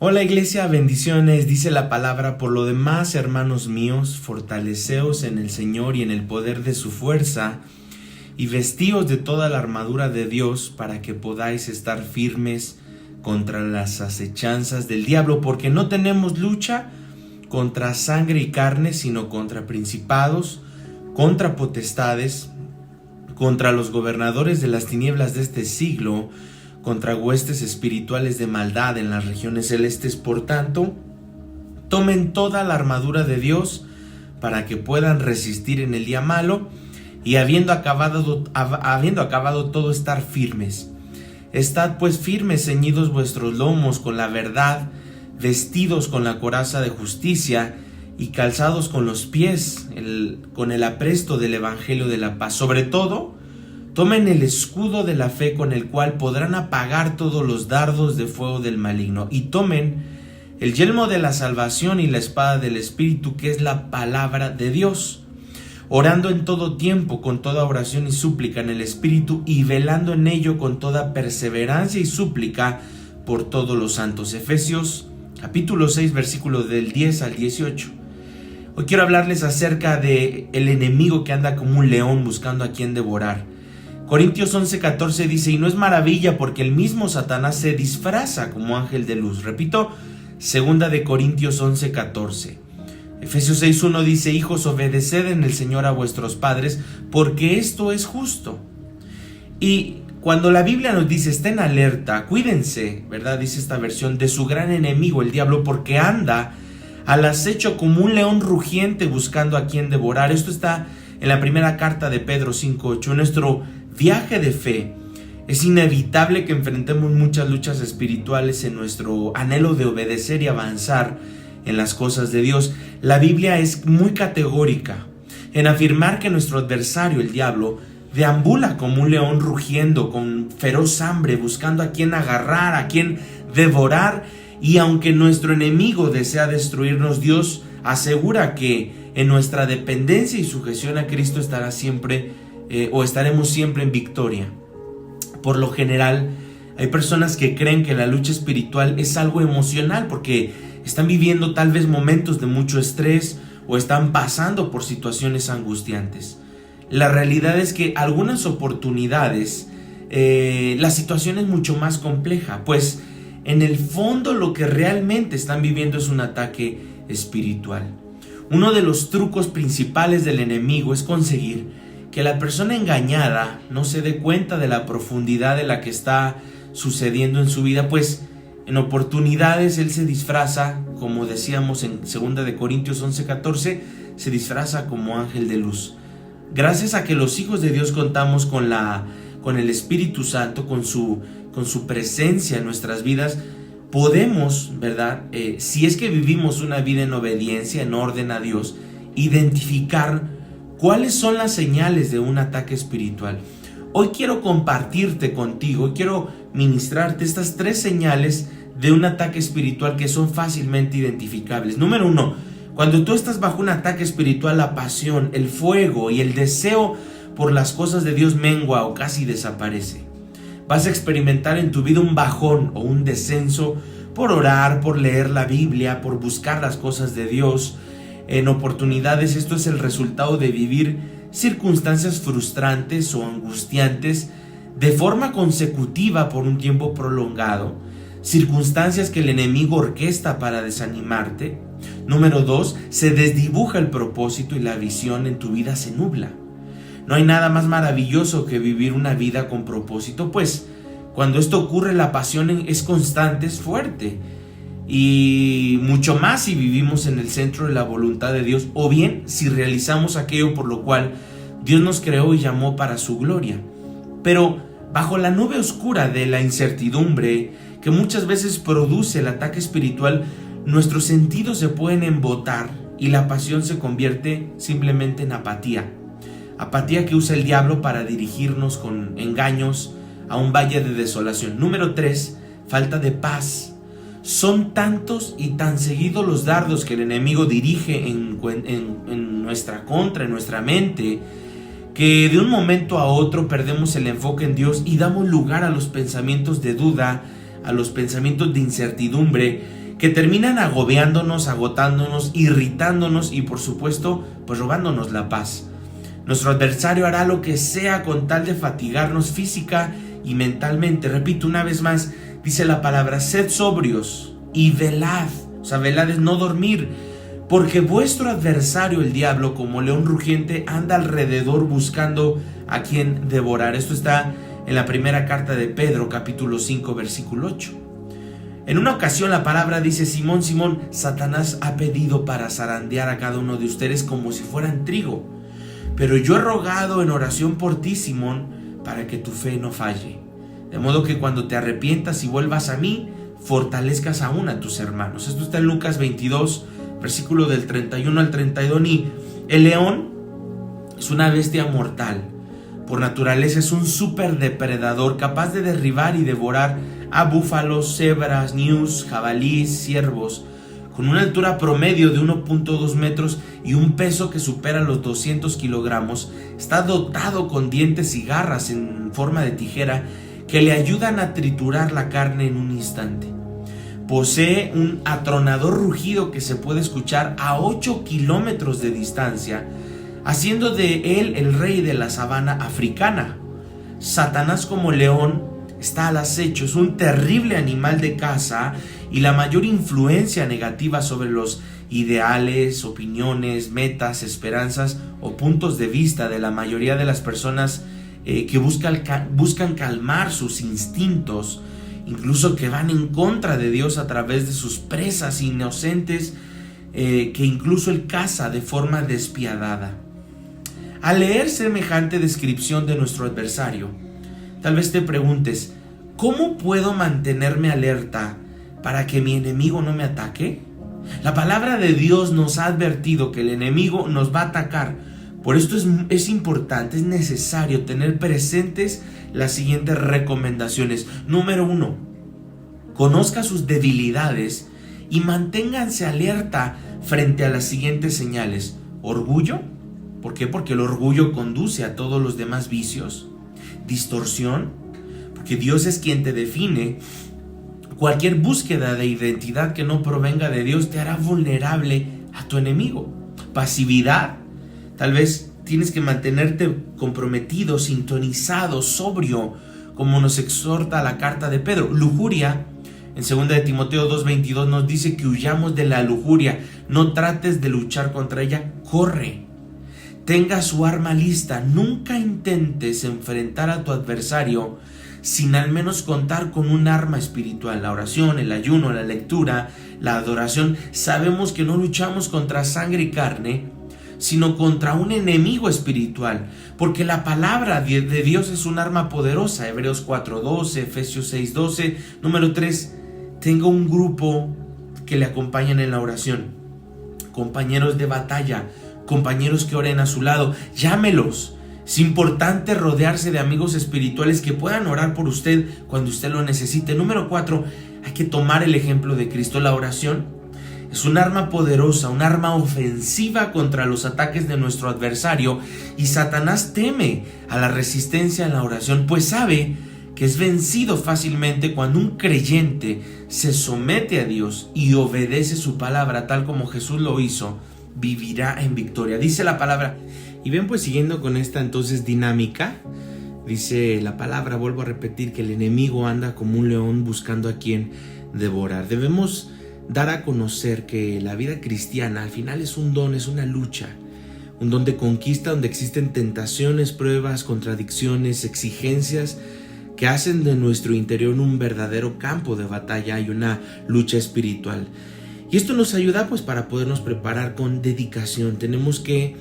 Hola Iglesia, bendiciones, dice la palabra. Por lo demás, hermanos míos, fortaleceos en el Señor y en el poder de su fuerza, y vestíos de toda la armadura de Dios, para que podáis estar firmes contra las acechanzas del diablo, porque no tenemos lucha contra sangre y carne, sino contra principados, contra potestades, contra los gobernadores de las tinieblas de este siglo, contra huestes espirituales de maldad en las regiones celestes. Por tanto, tomen toda la armadura de Dios para que puedan resistir en el día malo, y habiendo acabado todo, estar firmes. Estad pues firmes, ceñidos vuestros lomos con la verdad, vestidos con la coraza de justicia, y calzados con los pies con el apresto del evangelio de la paz. Sobre todo, tomen el escudo de la fe, con el cual podrán apagar todos los dardos de fuego del maligno, y tomen el yelmo de la salvación y la espada del Espíritu, que es la palabra de Dios, orando en todo tiempo con toda oración y súplica en el Espíritu, y velando en ello con toda perseverancia y súplica por todos los santos. Efesios capítulo 6, versículos del 10 al 18. Hoy quiero hablarles acerca de el enemigo que anda como un león buscando a quien devorar. Corintios 11:14 dice: y no es maravilla, porque el mismo Satanás se disfraza como ángel de luz. Repito, segunda de Corintios 11:14. Efesios 6:1 dice: hijos, obedeced en el Señor a vuestros padres, porque esto es justo. Y cuando la Biblia nos dice estén alerta, cuídense, ¿verdad? Dice esta versión, de su gran enemigo, el diablo, porque anda al acecho como un león rugiente buscando a quien devorar. Esto está en la primera carta de Pedro 5:8. Nuestro viaje de fe es inevitable que enfrentemos muchas luchas espirituales en nuestro anhelo de obedecer y avanzar en las cosas de Dios. La Biblia es muy categórica en afirmar que nuestro adversario, el diablo, deambula como un león rugiendo con feroz hambre, buscando a quien agarrar, a quien devorar. Y aunque nuestro enemigo desea destruirnos, Dios asegura que en nuestra dependencia y sujeción a Cristo estaremos siempre en victoria. Por lo general, hay personas que creen que la lucha espiritual es algo emocional, porque están viviendo tal vez momentos de mucho estrés o están pasando por situaciones angustiantes. La realidad es que algunas oportunidades la situación es mucho más compleja, pues en el fondo lo que realmente están viviendo es un ataque espiritual. Uno de los trucos principales del enemigo es conseguir que la persona engañada no se dé cuenta de la profundidad de la que está sucediendo en su vida, pues en oportunidades él se disfraza, como decíamos en 2 de Corintios 11:14, se disfraza como ángel de luz. Gracias a que los hijos de Dios contamos con el Espíritu Santo, con su presencia en nuestras vidas, podemos, ¿verdad? Si es que vivimos una vida en obediencia, en orden a Dios, identificar cuáles son las señales de un ataque espiritual. Hoy quiero compartirte contigo, quiero ministrarte estas 3 señales de un ataque espiritual que son fácilmente identificables. Número 1, cuando tú estás bajo un ataque espiritual, la pasión, el fuego y el deseo por las cosas de Dios mengua o casi desaparece. Vas a experimentar en tu vida un bajón o un descenso por orar, por leer la Biblia, por buscar las cosas de Dios. En oportunidades esto es el resultado de vivir circunstancias frustrantes o angustiantes de forma consecutiva por un tiempo prolongado, circunstancias que el enemigo orquesta para desanimarte. Número 2, se desdibuja el propósito y la visión en tu vida se nubla. No hay nada más maravilloso que vivir una vida con propósito, pues cuando esto ocurre la pasión es constante, es fuerte, y mucho más si vivimos en el centro de la voluntad de Dios, o bien si realizamos aquello por lo cual Dios nos creó y llamó para su gloria. Pero bajo la nube oscura de la incertidumbre que muchas veces produce el ataque espiritual, nuestros sentidos se pueden embotar y la pasión se convierte simplemente en apatía. Apatía que usa el diablo para dirigirnos con engaños a un valle de desolación. Número 3, falta de paz. Son tantos y tan seguidos los dardos que el enemigo dirige en nuestra contra, en nuestra mente, que de un momento a otro perdemos el enfoque en Dios y damos lugar a los pensamientos de duda, a los pensamientos de incertidumbre, que terminan agobiándonos, agotándonos, irritándonos y por supuesto, pues robándonos la paz. Nuestro adversario hará lo que sea con tal de fatigarnos física y mentalmente. Repito una vez más, dice la palabra, sed sobrios y velad. O sea, velad es no dormir, porque vuestro adversario, el diablo, como león rugiente, anda alrededor buscando a quien devorar. Esto está en la primera carta de Pedro, capítulo 5, versículo 8. En una ocasión la palabra dice, Simón, Simón, Satanás ha pedido para zarandear a cada uno de ustedes como si fueran trigo. Pero yo he rogado en oración por ti, Simón, para que tu fe no falle. De modo que cuando te arrepientas y vuelvas a mí, fortalezcas aún a tus hermanos. Esto está en Lucas 22, versículo del 31 al 32. Y el león es una bestia mortal. Por naturaleza es un superdepredador capaz de derribar y devorar a búfalos, cebras, ñus, jabalíes, ciervos, con una altura promedio de 1.2 metros y un peso que supera los 200 kilogramos. Está dotado con dientes y garras en forma de tijera que le ayudan a triturar la carne en un instante. Posee un atronador rugido que se puede escuchar a 8 kilómetros de distancia, haciendo de él el rey de la sabana africana. Satanás como león está al acecho, es un terrible animal de caza y la mayor influencia negativa sobre los ideales, opiniones, metas, esperanzas o puntos de vista de la mayoría de las personas que buscan calmar sus instintos, incluso que van en contra de Dios a través de sus presas inocentes, que incluso él caza de forma despiadada. Al leer semejante descripción de nuestro adversario, tal vez te preguntes, ¿cómo puedo mantenerme alerta para que mi enemigo no me ataque? La palabra de Dios nos ha advertido que el enemigo nos va a atacar. Por esto es importante, es necesario tener presentes las siguientes recomendaciones. Número 1, conozca sus debilidades y manténganse alerta frente a las siguientes señales. Orgullo. ¿Por qué? Porque el orgullo conduce a todos los demás vicios. Distorsión, porque Dios es quien te define. Cualquier búsqueda de identidad que no provenga de Dios te hará vulnerable a tu enemigo. Pasividad, tal vez tienes que mantenerte comprometido, sintonizado, sobrio, como nos exhorta la carta de Pedro. Lujuria, en 2 de Timoteo 2:22 nos dice que huyamos de la lujuria. No trates de luchar contra ella, corre. Tenga su arma lista. Nunca intentes enfrentar a tu adversario sin al menos contar con un arma espiritual. La oración, el ayuno, la lectura, la adoración. Sabemos que no luchamos contra sangre y carne, sino contra un enemigo espiritual, porque la palabra de Dios es un arma poderosa. Hebreos 4:12, Efesios 6:12. Número 3, tenga un grupo que le acompañen en la oración, compañeros de batalla, compañeros que oren a su lado, llámelos. Es importante rodearse de amigos espirituales que puedan orar por usted cuando usted lo necesite. Número 4, hay que tomar el ejemplo de Cristo. La oración es un arma poderosa, un arma ofensiva contra los ataques de nuestro adversario, y Satanás teme a la resistencia en la oración, pues sabe que es vencido fácilmente cuando un creyente se somete a Dios y obedece su palabra tal como Jesús lo hizo. Vivirá en victoria, dice la palabra. Y ven, pues siguiendo con esta entonces dinámica, dice la palabra, vuelvo a repetir, que el enemigo anda como un león buscando a quien devorar. Debemos dar a conocer que la vida cristiana al final es un don, es una lucha, un don de conquista donde existen tentaciones, pruebas, contradicciones, exigencias que hacen de nuestro interior un verdadero campo de batalla y una lucha espiritual. Y esto nos ayuda pues para podernos preparar con dedicación. Tenemos que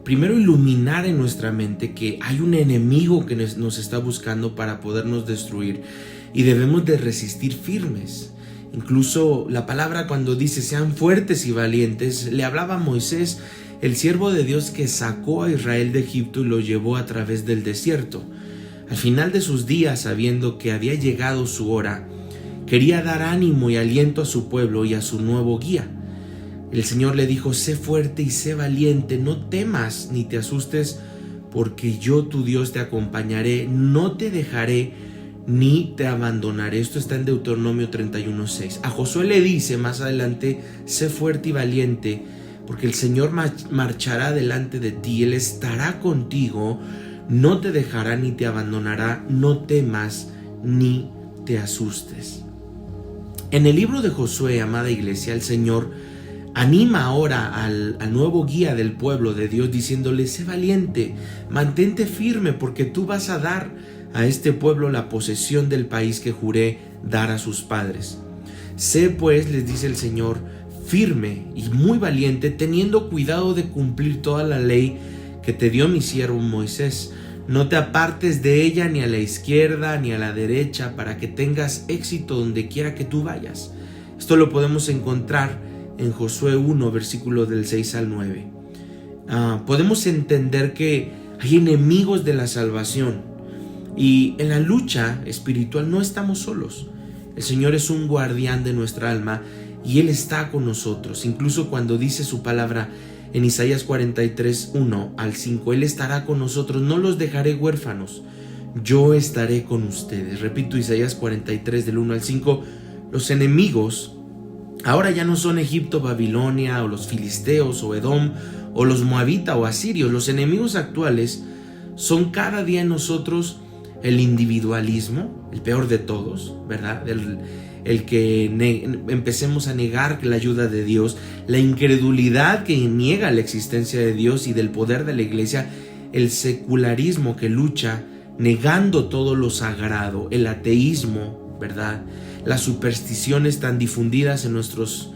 primero iluminar en nuestra mente que hay un enemigo que nos está buscando para podernos destruir, y debemos de resistir firmes. Incluso la palabra cuando dice sean fuertes y valientes, le hablaba a Moisés, el siervo de Dios que sacó a Israel de Egipto y lo llevó a través del desierto. Al final de sus días, sabiendo que había llegado su hora, quería dar ánimo y aliento a su pueblo y a su nuevo guía. El Señor le dijo, sé fuerte y sé valiente, no temas ni te asustes, porque yo tu Dios te acompañaré, no te dejaré ni te abandonaré. Esto está en Deuteronomio 31:6. A Josué le dice más adelante: sé fuerte y valiente, porque el Señor marchará delante de ti, Él estará contigo, no te dejará ni te abandonará, no temas ni te asustes. En el libro de Josué, amada iglesia, el Señor anima ahora al nuevo guía del pueblo de Dios, diciéndole: sé valiente, mantente firme, porque tú vas a dar a este pueblo la posesión del país que juré dar a sus padres. Sé pues, les dice el Señor, firme y muy valiente, teniendo cuidado de cumplir toda la ley que te dio mi siervo Moisés. No te apartes de ella ni a la izquierda ni a la derecha, para que tengas éxito donde quiera que tú vayas. Esto lo podemos encontrar en Josué 1, versículo del 6 al 9. Podemos entender que hay enemigos de la salvación, y en la lucha espiritual no estamos solos. El Señor es un guardián de nuestra alma y Él está con nosotros. Incluso cuando dice su palabra en Isaías 43, 1 al 5, Él estará con nosotros, no los dejaré huérfanos, yo estaré con ustedes. Repito, Isaías 43 del 1 al 5. Los enemigos ahora ya no son Egipto, Babilonia, o los filisteos, o Edom, o los moabitas o asirios. Los enemigos actuales son cada día en nosotros el individualismo, el peor de todos, ¿verdad? El que empecemos a negar la ayuda de Dios, la incredulidad que niega la existencia de Dios y del poder de la iglesia, el secularismo que lucha negando todo lo sagrado, el ateísmo, ¿verdad? Las supersticiones tan difundidas en nuestros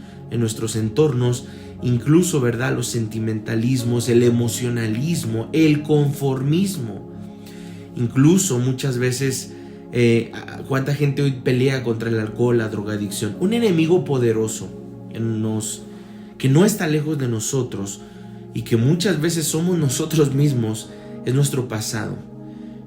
entornos, incluso, ¿verdad?, los sentimentalismos, el emocionalismo, el conformismo. Incluso muchas veces, cuánta gente hoy pelea contra el alcohol, la drogadicción. Un enemigo poderoso que no está lejos de nosotros y que muchas veces somos nosotros mismos, es nuestro pasado.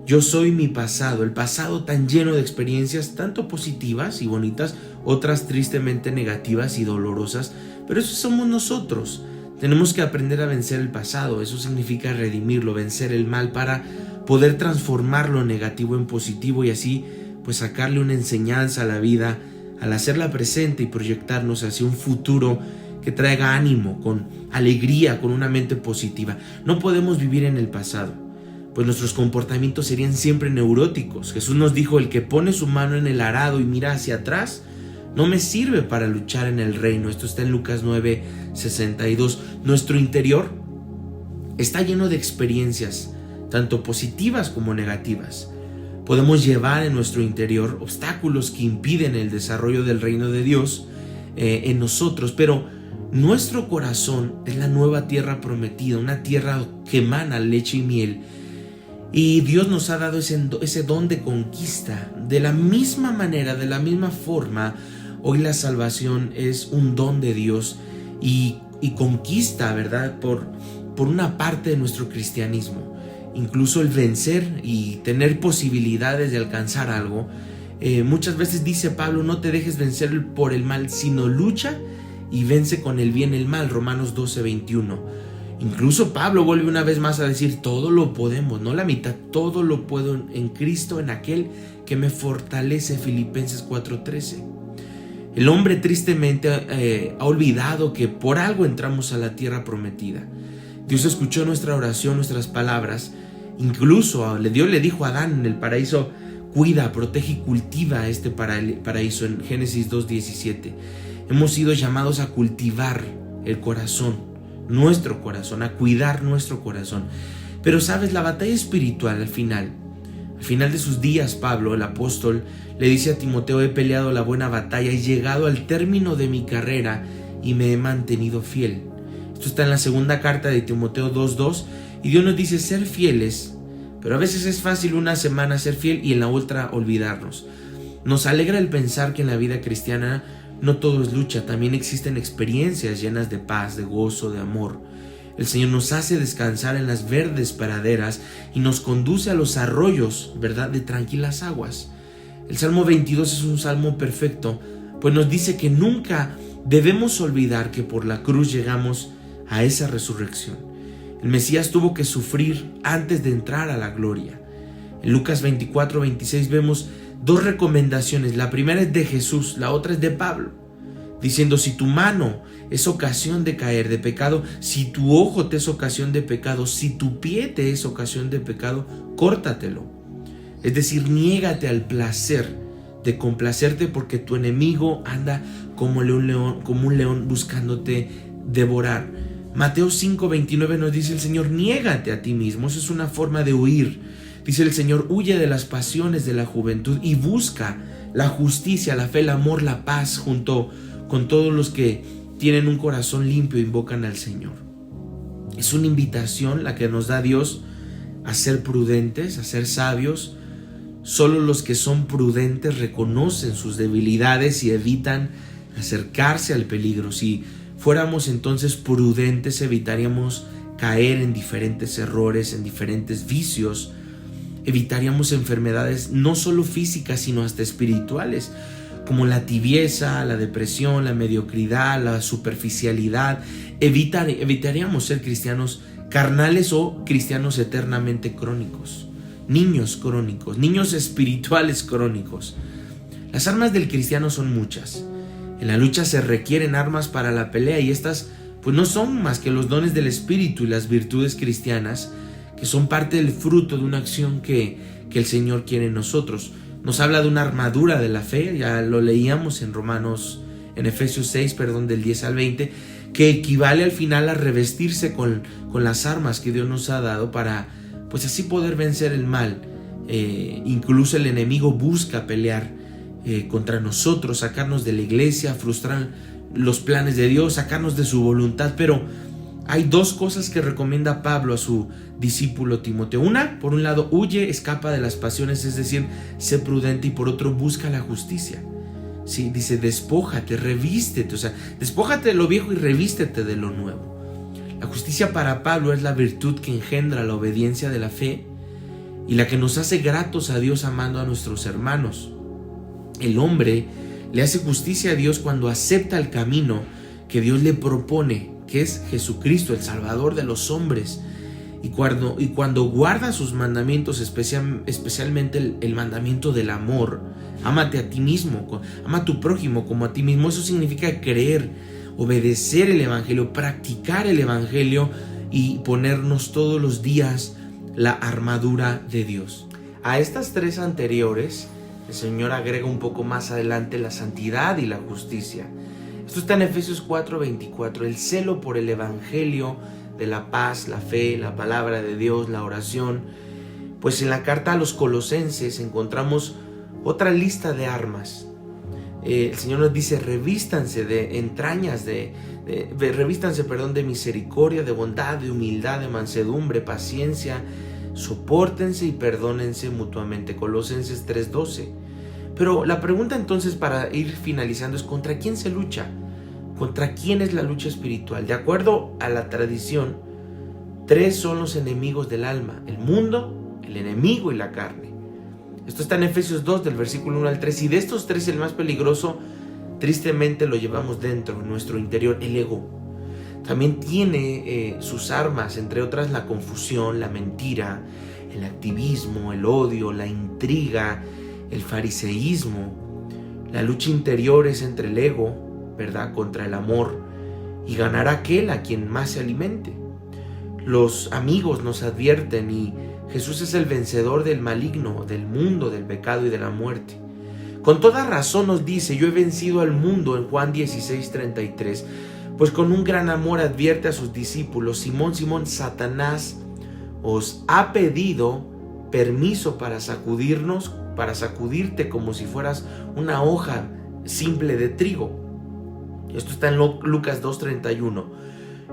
Yo soy mi pasado, el pasado tan lleno de experiencias, tanto positivas y bonitas, otras tristemente negativas y dolorosas, pero eso somos nosotros. Tenemos que aprender a vencer el pasado. Eso significa redimirlo, vencer el mal para poder transformar lo negativo en positivo y así pues sacarle una enseñanza a la vida al hacerla presente y proyectarnos hacia un futuro que traiga ánimo, con alegría, con una mente positiva. No podemos vivir en el pasado, pues nuestros comportamientos serían siempre neuróticos. Jesús nos dijo: el que pone su mano en el arado y mira hacia atrás no me sirve para luchar en el reino. Esto está en Lucas 9:62. Nuestro interior está lleno de experiencias, tanto positivas como negativas. Podemos llevar en nuestro interior obstáculos que impiden el desarrollo del reino de Dios en nosotros, pero nuestro corazón es la nueva tierra prometida, una tierra que emana leche y miel, y Dios nos ha dado ese don de conquista. De la misma manera, de la misma forma, hoy la salvación es un don de Dios y conquista, ¿verdad?, por una parte de nuestro cristianismo. Incluso el vencer y tener posibilidades de alcanzar algo. Muchas veces dice Pablo: no te dejes vencer por el mal, sino lucha y vence con el bien el mal. Romanos 12:21. Incluso Pablo vuelve una vez más a decir: todo lo podemos, no la mitad, todo lo puedo en Cristo, en aquel que me fortalece. Filipenses 4:13. El hombre tristemente ha olvidado que por algo entramos a la tierra prometida. Dios escuchó nuestra oración, nuestras palabras. Incluso Dios le dijo a Adán en el paraíso: cuida, protege y cultiva este paraíso, en Génesis 2:17. Hemos sido llamados a cultivar el corazón, nuestro corazón, a cuidar nuestro corazón. Pero sabes, la batalla espiritual al final de sus días, Pablo, el apóstol, le dice a Timoteo: he peleado la buena batalla, he llegado al término de mi carrera y me he mantenido fiel. Esto está en la segunda carta de Timoteo 2:2, y Dios nos dice ser fieles, pero a veces es fácil una semana ser fiel y en la otra olvidarnos. Nos alegra el pensar que en la vida cristiana no todo es lucha, también existen experiencias llenas de paz, de gozo, de amor. El Señor nos hace descansar en las verdes praderas y nos conduce a los arroyos, ¿verdad?, de tranquilas aguas. El Salmo 22 es un salmo perfecto, pues nos dice que nunca debemos olvidar que por la cruz llegamos a esa resurrección. El Mesías tuvo que sufrir antes de entrar a la gloria. En Lucas 24:26 vemos: dos recomendaciones. La primera es de Jesús, la otra es de Pablo, diciendo: si tu mano es ocasión de caer de pecado, si tu ojo te es ocasión de pecado, si tu pie te es ocasión de pecado, córtatelo. Es decir, niégate al placer de complacerte, porque tu enemigo anda como un león buscándote devorar. Mateo 5:29 nos dice el Señor: niégate a ti mismo. Eso es una forma de huir. Dice el Señor: huye de las pasiones de la juventud y busca la justicia, la fe, el amor, la paz junto con todos los que tienen un corazón limpio e invocan al Señor. Es una invitación la que nos da Dios a ser prudentes, a ser sabios. Solo los que son prudentes reconocen sus debilidades y evitan acercarse al peligro. Si fuéramos entonces prudentes, evitaríamos caer en diferentes errores, en diferentes vicios. Evitaríamos enfermedades no solo físicas, sino hasta espirituales, como la tibieza, la depresión, la mediocridad, la superficialidad. Evitaríamos ser cristianos carnales o cristianos eternamente crónicos, niños crónicos, niños espirituales crónicos. Las armas del cristiano son muchas. En la lucha se requieren armas para la pelea, y estas pues no son más que los dones del Espíritu y las virtudes cristianas, que son parte del fruto de una acción que el Señor quiere en nosotros. Nos habla de una armadura de la fe, ya lo leíamos en Efesios 6, del 10 al 20, que equivale al final a revestirse con las armas que Dios nos ha dado para pues así poder vencer el mal. Incluso el enemigo busca pelear contra nosotros, sacarnos de la iglesia, frustrar los planes de Dios, sacarnos de su voluntad. Pero hay dos cosas que recomienda Pablo a su discípulo Timoteo. Una, por un lado, huye, escapa de las pasiones, es decir, sé prudente, y por otro, busca la justicia. Sí, dice: despójate, revístete, despójate de lo viejo y revístete de lo nuevo. La justicia para Pablo es la virtud que engendra la obediencia de la fe y la que nos hace gratos a Dios amando a nuestros hermanos. El hombre le hace justicia a Dios cuando acepta el camino que Dios le propone, que es Jesucristo, el Salvador de los hombres, y cuando guarda sus mandamientos, especialmente el mandamiento del amor. Ámate a ti mismo, ama a tu prójimo como a ti mismo. Eso significa creer, obedecer el Evangelio, practicar el Evangelio y ponernos todos los días la armadura de Dios. A estas tres anteriores, el Señor agrega un poco más adelante la santidad y la justicia. Esto está en Efesios 4:24, el celo por el Evangelio de la paz, la fe, la palabra de Dios, la oración. Pues en la carta a los Colosenses encontramos otra lista de armas. El Señor nos dice: revístanse de entrañas, revístanse de misericordia, de bondad, de humildad, de mansedumbre, paciencia, sopórtense y perdónense mutuamente. Colosenses 3:12. Pero la pregunta entonces, para ir finalizando, es: ¿contra quién se lucha? ¿Contra quién es la lucha espiritual? De acuerdo a la tradición, tres son los enemigos del alma: el mundo, el enemigo y la carne. Esto está en Efesios 2, del versículo 1 al 3, y de estos tres el más peligroso, tristemente, lo llevamos dentro, en nuestro interior: el ego. También tiene sus armas, entre otras la confusión, la mentira, el activismo, el odio, la intriga, el fariseísmo. La lucha interior es entre el ego, contra el amor, y ganará aquel a quien más se alimente. Los amigos nos advierten, y Jesús es el vencedor del maligno, del mundo, del pecado y de la muerte. Con toda razón nos dice: yo he vencido al mundo, en Juan 16:33. Pues con un gran amor advierte a sus discípulos: Simón, Simón, Satanás os ha pedido permiso para sacudirte como si fueras una hoja simple de trigo. Esto está en Lucas 2:31.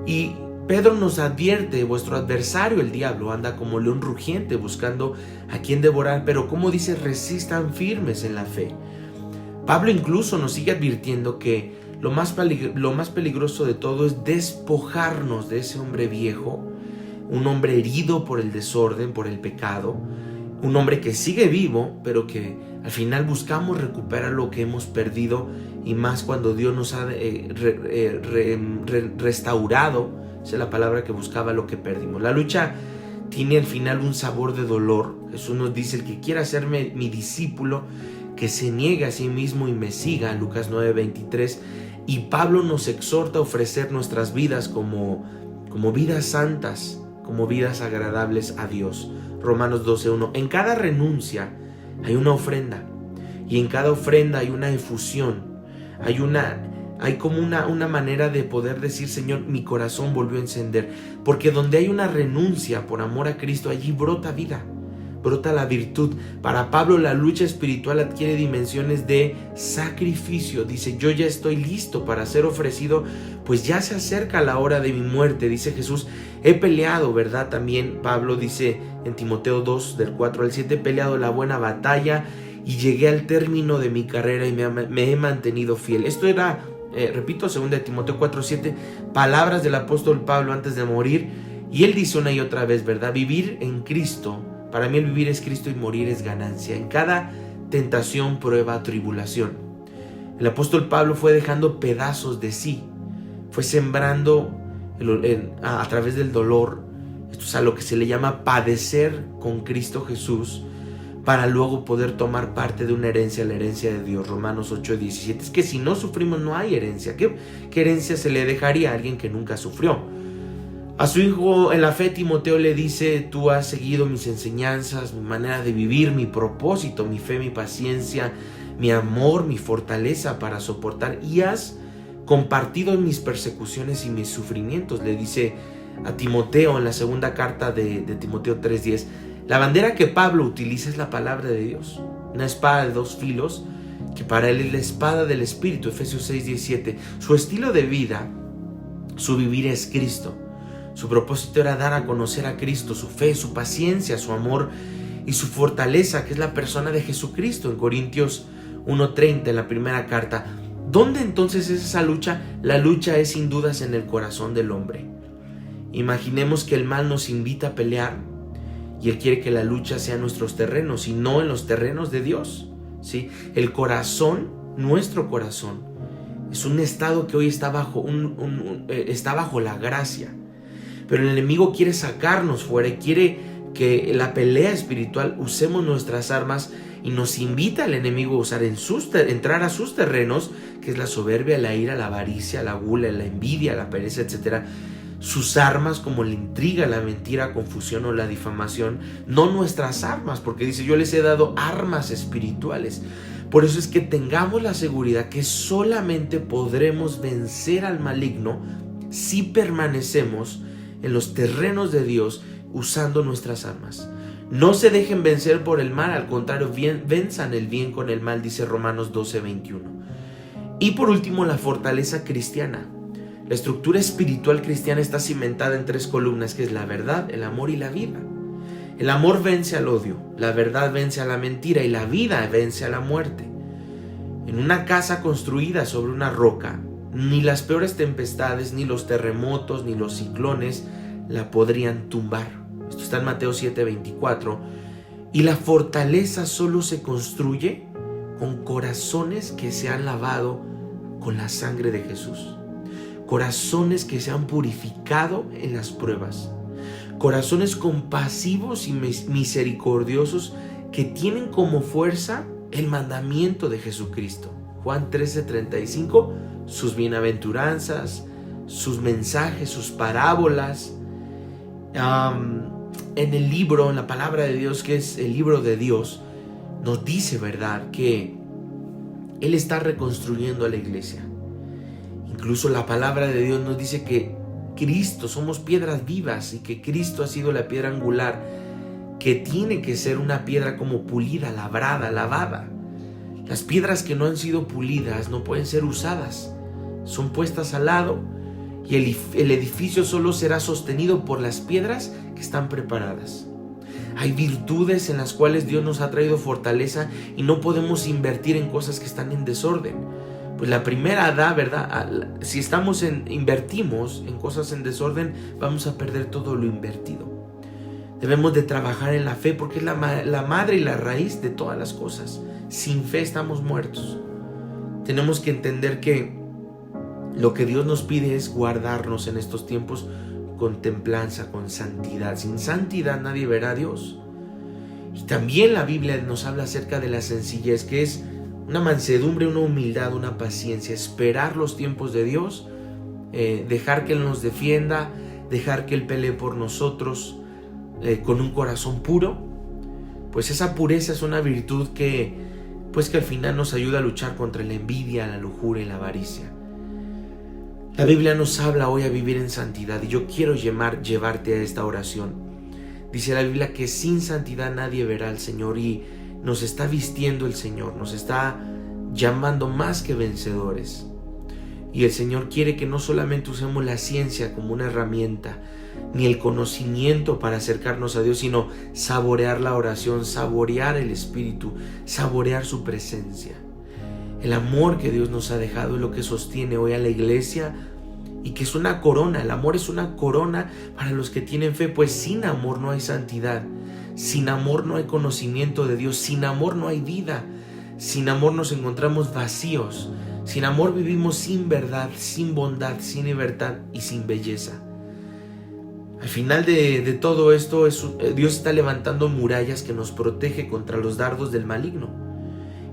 Y Pedro nos advierte: vuestro adversario, el diablo, anda como león rugiente buscando a quien devorar, pero como dice, resistan firmes en la fe. Pablo incluso nos sigue advirtiendo que lo más peligroso de todo es despojarnos de ese hombre viejo, un hombre herido por el desorden, por el pecado, un hombre que sigue vivo, pero que al final buscamos recuperar lo que hemos perdido, y más cuando Dios nos ha restaurado. Esa es la palabra que buscaba, lo que perdimos. La lucha tiene al final un sabor de dolor. Jesús nos dice: el que quiera hacerme mi discípulo, que se niegue a sí mismo y me siga, Lucas 9:23. Y Pablo nos exhorta a ofrecer nuestras vidas como vidas santas, como vidas agradables a Dios. Romanos 12:1. En cada renuncia hay una ofrenda, y en cada ofrenda hay una efusión, hay como una manera de poder decir: Señor, mi corazón volvió a encender. Porque donde hay una renuncia por amor a Cristo, allí brota vida, brota la virtud. Para Pablo, la lucha espiritual adquiere dimensiones de sacrificio. Dice: yo ya estoy listo para ser ofrecido, pues ya se acerca la hora de mi muerte. Dice Jesús: he peleado, ¿verdad? También Pablo dice en Timoteo 2, del 4 al 7, he peleado la buena batalla y llegué al término de mi carrera y me he mantenido fiel. Esto era, repito, 2 de Timoteo 4:7, palabras del apóstol Pablo antes de morir. Y él dice una y otra vez, ¿verdad? Vivir en Cristo, para mí el vivir es Cristo y morir es ganancia. En cada tentación, prueba, tribulación, el apóstol Pablo fue dejando pedazos de sí, fue sembrando a través del dolor. Esto es a lo que se le llama padecer con Cristo Jesús, para luego poder tomar parte de una herencia, la herencia de Dios. Romanos 8:17. Es que si no sufrimos no hay herencia. ¿Qué herencia se le dejaría a alguien que nunca sufrió? A su hijo en la fe, Timoteo, le dice: tú has seguido mis enseñanzas, mi manera de vivir, mi propósito, mi fe, mi paciencia, mi amor, mi fortaleza para soportar, y has compartido mis persecuciones y mis sufrimientos. Le dice a Timoteo en la segunda carta de Timoteo 3:10. La bandera que Pablo utiliza es la palabra de Dios, una espada de dos filos, que para él es la espada del Espíritu, Efesios 6:17. Su estilo de vida, su vivir es Cristo. Su propósito era dar a conocer a Cristo, su fe, su paciencia, su amor y su fortaleza, que es la persona de Jesucristo. En Corintios 1:30, en la primera carta. ¿Dónde entonces es esa lucha? La lucha es sin dudas en el corazón del hombre. Imaginemos que el mal nos invita a pelear, y Él quiere que la lucha sea en nuestros terrenos y no en los terrenos de Dios, ¿sí? El corazón, nuestro corazón, es un estado que hoy está bajo la gracia. Pero el enemigo quiere sacarnos fuera y quiere que la pelea espiritual usemos nuestras armas, y nos invita el enemigo a usar entrar a sus terrenos, que es la soberbia, la ira, la avaricia, la gula, la envidia, la pereza, etc. Sus armas, como la intriga, la mentira, confusión o la difamación, no nuestras armas, porque dice: yo les he dado armas espirituales. Por eso es que tengamos la seguridad que solamente podremos vencer al maligno si permanecemos en los terrenos de Dios usando nuestras armas. No se dejen vencer por el mal, al contrario, venzan el bien con el mal, dice Romanos 12:21. Y por último, la fortaleza cristiana. La estructura espiritual cristiana está cimentada en 3 columnas, que es la verdad, el amor y la vida. El amor vence al odio, la verdad vence a la mentira y la vida vence a la muerte. En una casa construida sobre una roca, ni las peores tempestades, ni los terremotos, ni los ciclones la podrían tumbar. Esto está en Mateo 7:24. Y la fortaleza solo se construye con corazones que se han lavado con la sangre de Jesús. Corazones que se han purificado en las pruebas. Corazones compasivos y misericordiosos, que tienen como fuerza el mandamiento de Jesucristo. Juan 13:35, sus bienaventuranzas, sus mensajes, sus parábolas. En el libro, en la palabra de Dios, que es el libro de Dios, nos dice, ¿verdad?, que Él está reconstruyendo a la iglesia. Incluso la palabra de Dios nos dice que Cristo, somos piedras vivas, y que Cristo ha sido la piedra angular, que tiene que ser una piedra como pulida, labrada, lavada. Las piedras que no han sido pulidas no pueden ser usadas, son puestas al lado, y el edificio solo será sostenido por las piedras que están preparadas. Hay virtudes en las cuales Dios nos ha traído fortaleza, y no podemos invertir en cosas que están en desorden. Pues la primera da, ¿verdad? Si invertimos en cosas en desorden, vamos a perder todo lo invertido. Debemos de trabajar en la fe, porque es la madre y la raíz de todas las cosas. Sin fe estamos muertos. Tenemos que entender que lo que Dios nos pide es guardarnos en estos tiempos con templanza, con santidad. Sin santidad nadie verá a Dios. Y también la Biblia nos habla acerca de la sencillez, que es una mansedumbre, una humildad, una paciencia, esperar los tiempos de Dios, dejar que Él nos defienda, dejar que Él pelee por nosotros con un corazón puro. Pues esa pureza es una virtud que al final nos ayuda a luchar contra la envidia, la lujuria y la avaricia. La Biblia nos habla hoy a vivir en santidad y yo quiero llevarte a esta oración. Dice la Biblia que sin santidad nadie verá al Señor, y nos está vistiendo el Señor, nos está llamando más que vencedores. Y el Señor quiere que no solamente usemos la ciencia como una herramienta, ni el conocimiento para acercarnos a Dios, sino saborear la oración, saborear el Espíritu, saborear su presencia. El amor que Dios nos ha dejado es lo que sostiene hoy a la iglesia, y que es una corona. El amor es una corona para los que tienen fe, pues sin amor no hay santidad, sin amor no hay conocimiento de Dios, sin amor no hay vida, sin amor nos encontramos vacíos, sin amor vivimos sin verdad, sin bondad, sin libertad y sin belleza. Al final de todo esto, Dios está levantando murallas que nos protege contra los dardos del maligno.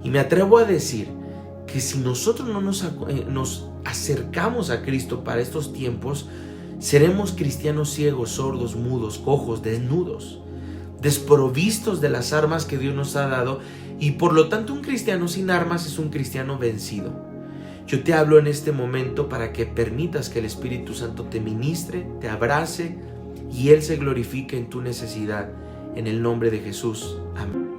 Y me atrevo a decir que si nosotros no nos acercamos a Cristo para estos tiempos, seremos cristianos ciegos, sordos, mudos, cojos, desnudos, desprovistos de las armas que Dios nos ha dado, y por lo tanto un cristiano sin armas es un cristiano vencido. Yo te hablo en este momento para que permitas que el Espíritu Santo te ministre, te abrace y Él se glorifique en tu necesidad. En el nombre de Jesús. Amén.